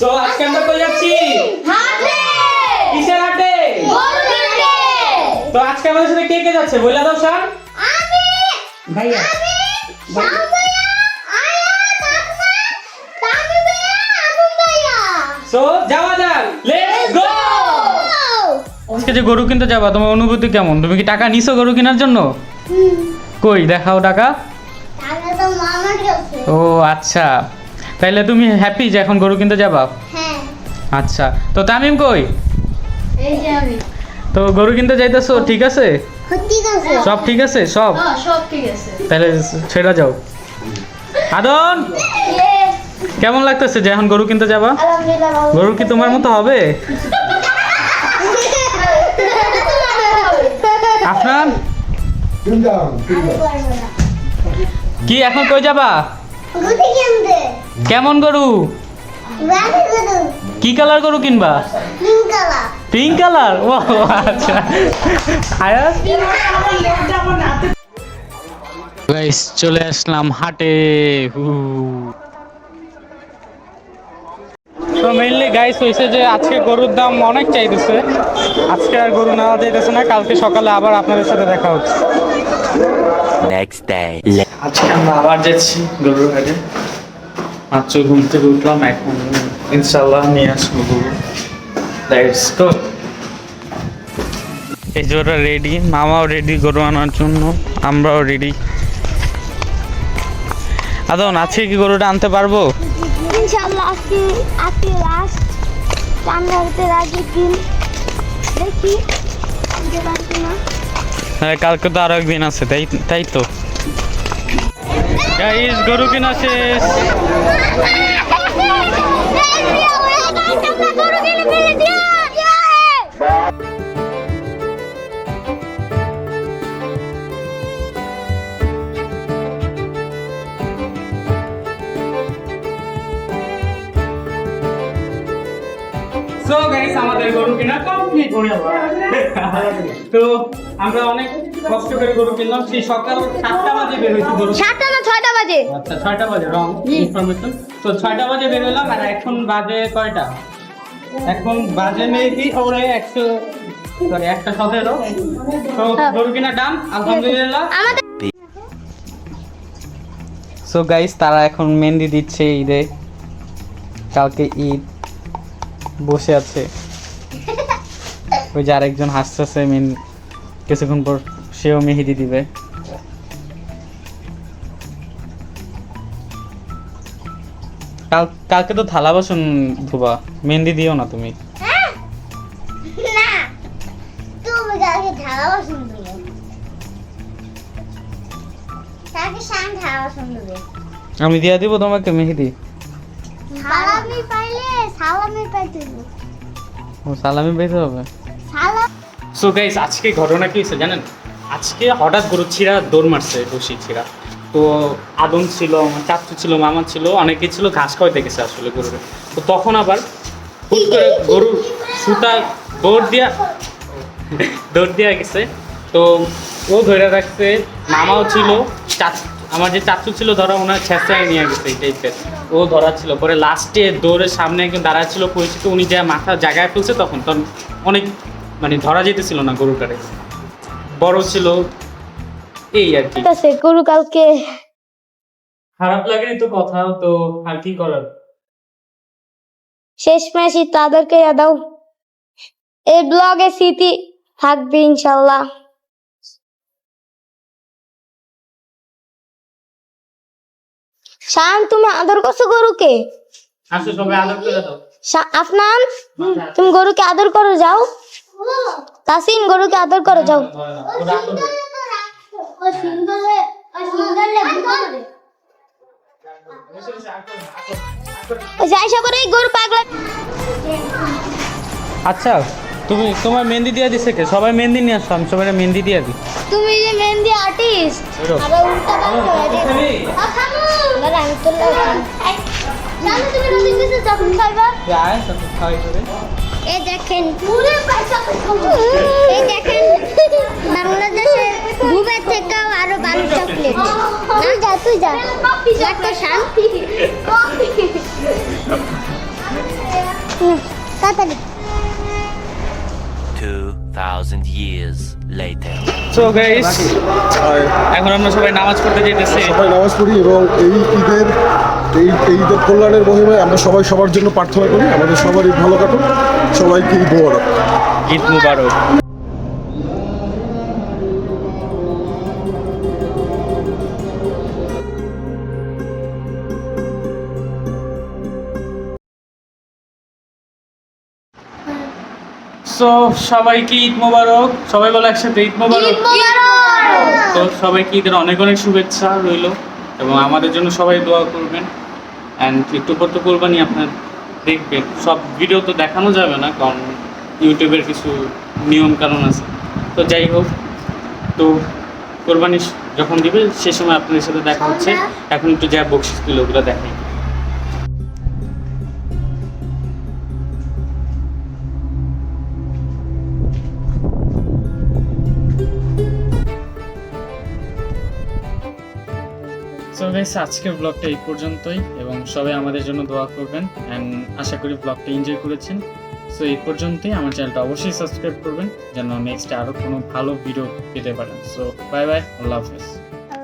তো আজকে আমরা কই যাচ্ছি? হাটে। কিসের হাটে? গরুর হাটে। তো আজকে আমাদের সাথে কে কে যাচ্ছে বলে দাও স্যার। আমি ভাইয়া আমি শাম ভাইয়া আয়া তাকমা তামি ভাইয়া আগুন ভাইয়া সো যাওয়া যাক, লেটস গো। আজকে যে গরু কিনতে যাবা, তোমার অনুভূতি কেমন? তুমি কি টাকা নিছো গরু কেনার জন্য? কই দেখাও টাকা। টাকা তো মামার কাছে। ও আচ্ছা, তাইলে তুমি হ্যাপি যে এখন গরু কিনতে যাবা? হ্যাঁ আচ্ছা, তো তামিম কই? এই যে আমি তো গরু কিনতে যাইতেছো, ঠিক আছে? ঠিক আছে সব ঠিক আছে? সব সব ঠিক আছে তাহলে ছেড়ে যাও। আদন, কেমন লাগতেছে যে এখন গরু কিনতে যাবা? আলহামদুলিল্লাহ গরু কি তোমার মতো হবে? আফরান কি এখন কই যাবা? গুটি কিনতে কেমন গরু? রাখি গুলো কি কালার গরু কিনবা? পিঙ্কালা পিঙ্ক কালার? ও আচ্ছা। আয়াস গাইস চলে আসলাম হাটে। তো মেইনলি গাইস হয়েছে যে আজকে গরুর দাম অনেক চাইতেছে, আজকে আর গরু নেওয়া যাইতেছে না, কালকে সকালে আবার আপনাদের সাথে দেখা হচ্ছে। Next day. আজকে আমরা আবার যাচ্ছি গরুর হাটে, মাত্র ঘুম থেকে উঠলাম, এখন ইনশাল্লাহ নিয়ে আসবো গরু। Let's go. এই যে ওরা রেডি, মামাও রেডি গরু আনার জন্য, আমরাও রেডি। আদন আজকে কি গরুটা আনতে পারবো? ইনশাআল্লাহ আজকে লাস্ট চান্দাতে রাজি দিন দেখি আনতে পারছি না হ্যাঁ কালকে তো আরো একদিন আছে, তাই তাই তো গাইস গরু কিনা শেষ। সো গাইস আমাদের গরু কিনা কমপ্লিট হয়ে গেল। তো আমরা অনেক কষ্ট করে গরু কিনলাম, সেই সকাল 7টা বাজে বের হয়েছি গরু। 7টা না 6টা বাজে আচ্ছা 6টা বাজে, রং ইনফরমেশন। তো 6টা বাজে বের হলাম, আর এখন বাজে কয়টা? এখন বাজে মেবি ওরে 100 সরি 1:17। তো গরু কিনা দাম আলহামদুলিল্লাহ। সো গাইস তারা এখন মেহেন্দি দিচ্ছে ঈদে, কালকে ঈদ, বসে আছে। ওই যে আরেকজন হাসতেছে, কিছুক্ষণ পর সেও মেহেদি দিবে। কালকে তো থালা বাসন ধোবা, মেহেন্দি দিও না তুমি। না তুমি কালকে ঢালা বাসন দিও কালকে শান ঢালা বাসন দিবে আমি দিয়া দিব তোমাকে মেহেদি। সালামি পাইলে সালামি পাইতে দিব ও সালামি পাইতে হবে। সালাম সো গাইস আজকে ঘটনা কি হয়েছে জানেন? আজকে হঠাৎ গরু ছিঁড়া দৌড় মারছে, রশি ছিঁড়া। তো আদম ছিল, আমার চাচু ছিল, মামা ছিল, অনেকে ছিল, ঘাস খাওয়াইতে গেছে আসলে গরুর। তো তখন আবার হুট করে গরুর সুতা দৌড় দিয়া গেছে। তো ও ধরে রাখছে, মামাও ছিল, আমার যে চাচু ছিল ধরা, ওনার ছেঁচড়ায় নিয়ে গেছে এই টাইপের। ও ধরা ছিল, পরে লাস্টে দৌড়ের সামনে একজন দাঁড়া ছিল পরিচিত, উনি যা মাথা জায়গায় ফেলছে, তখন অনেক মানে ধরা যেতেছিল না গরুটারে, বড় ছিল এই আর কি। আছে গরু কালকে খারাপ লাগেনি তো কথা, তো আর কি করার। শেষ ম্যাচই তাদেরকে দাও, এই ব্লগে স্মৃতি থাকবে ইনশাআল্লাহ। শান তুমি আদর করছো গরুকে? আসো সবাই আদর করে দাও। আফনান তুমি গরুকে আদর করো যাও। তাসিন গরুকে আদর করো যাও। আচ্ছা তুমি তোমার মেহেন্দি দিয়ে দিছে কে? সবাই মেহেন্দি নিয়ে আসো, আমি সবাই মেহেন্দি দিয়ে দিই। তুমি যে মেহেন্দি আর্টিস্ট বেরো। আর উল্টা পাল্টা হয়ে যায় থামো দাদা আমি তো জানো তুমি রোজ কিছু চকলেট খাইবা আয় সব খাওয়াই করে। এই দেখেন পুরো পয়সা এই দেখেন বাংলাদেশের ঘুমের থেকেও আরো ভালো চকলেট না যা তুই যা একটা শান্তি তাড়াতাড়ি 2,000 years later. সো গাইস, এখন আমরা সবাই নামাজ পড়তে যেতেছি। সবাই নামাজ পড়ি এবং এই ঈদের কল্যাণের মহিমায় আমরা সবাই সবার জন্য প্রার্থনা করি আমাদের সবারই ভালো কাটুক, সবাইকে ঈদ মোবারক। ঈদ মুবারক। সো সবাইকে ঈদ মোবারক। সবাই বলো একসাথে ঈদ মোবারক। তো সবাইকে ঈদের অনেক অনেক শুভেচ্ছা রইলো এবং আমাদের জন্য সবাই দোয়া করবেন। অ্যান্ড একটু পর তো কোরবানি আপনার দেখবেন, সব ভিডিও তো দেখানো যাবে না কারণ ইউটিউবের কিছু নিয়ম কানুন আছে। তো যাই হোক, তো কোরবানি যখন দিবে সে সময় আপনাদের সাথে দেখা হচ্ছে। এখন একটু যা বকশিস দিল ওগুলো দেখাই। সো গাইস, আজকের ব্লগটা এই পর্যন্তই এবং সবাই আমাদের জন্য দোয়া করবেন অ্যান্ড আশা করি ব্লগটা এনজয় করেছেন। সো এই পর্যন্তই। আমার চ্যানেলটা অবশ্যই সাবস্ক্রাইব করবেন যেন নেক্সটে আরও কোনো ভালো ভিডিও পেতে পারেন। সো বাই বাই, আল্লাহ হাফেজ।